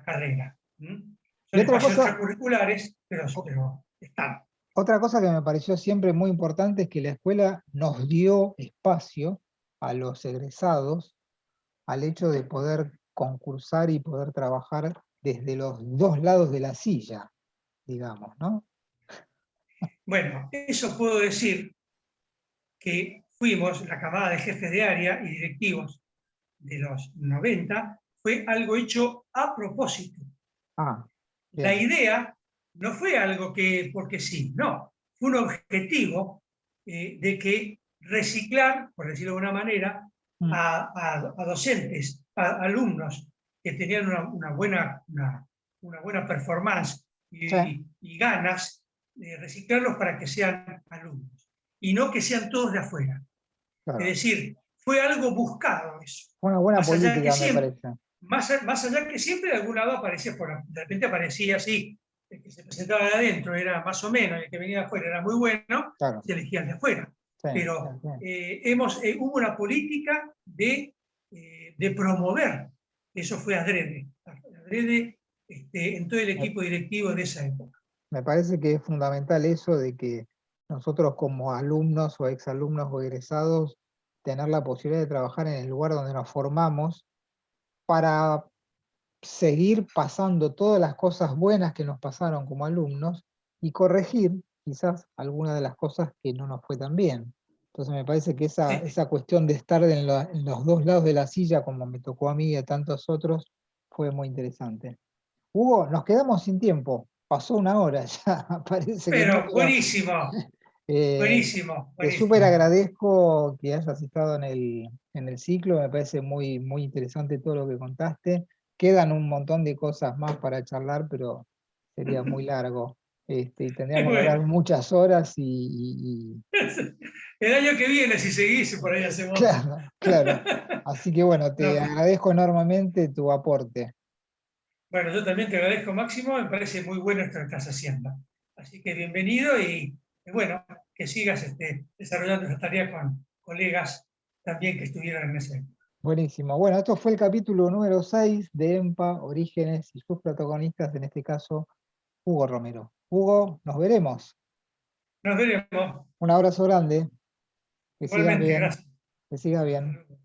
carrera. Son espacios extracurriculares, pero están. Otra cosa que me pareció siempre muy importante es que la escuela nos dio espacio a los egresados al hecho de poder concursar y poder trabajar desde los dos lados de la silla, digamos, ¿no? Bueno, eso puedo decir que fuimos, la camada de jefes de área y directivos de los 90, fue algo hecho a propósito. La idea no fue algo que porque sí, no, fue un objetivo de que reciclar, por decirlo de alguna manera, a docentes, a alumnos que tenían una buena performance y ganas, reciclarlos para que sean alumnos y no que sean todos de afuera. Es decir, fue algo buscado eso. Una buena política, me parece. Más allá que siempre de algún lado aparecía, de repente aparecía así, el que se presentaba de adentro era más o menos, el que venía de afuera era muy bueno, se elegían de afuera. Pero hubo una política de promover eso fue adrede en todo el equipo directivo de esa época. Me parece que es fundamental eso de que nosotros como alumnos o exalumnos o egresados, tener la posibilidad de trabajar en el lugar donde nos formamos para seguir pasando todas las cosas buenas que nos pasaron como alumnos y corregir quizás algunas de las cosas que no nos fue tan bien. Entonces me parece que Sí. esa cuestión de estar en los dos lados de la silla, como me tocó a mí y a tantos otros, fue muy interesante. Hugo, nos quedamos sin tiempo. Pasó una hora ya, parece que no, Pero pero buenísimo, eh, buenísimo, te súper buenísimo. agradezco que hayas estado en el ciclo, me parece muy, muy interesante todo lo que contaste. Quedan un montón de cosas más para charlar, pero sería muy largo. Y tendríamos que hablar Bueno, muchas horas el año que viene, si seguís, por ahí hacemos otro. claro, claro. Así que bueno, te No, agradezco enormemente tu aporte. bueno, yo también te agradezco, Máximo, me parece muy bueno esto que estás haciendo. Así que bienvenido y bueno, que sigas desarrollando esa tarea con colegas también que estuvieron en ese. Buenísimo. Bueno, esto fue el capítulo número 6 de EMPA, Orígenes y sus protagonistas, en este caso, Hugo Romero. Hugo, nos veremos. Nos veremos. Un abrazo grande, que sigas Igualmente, bien, gracias. que sigas Hasta bien. luego.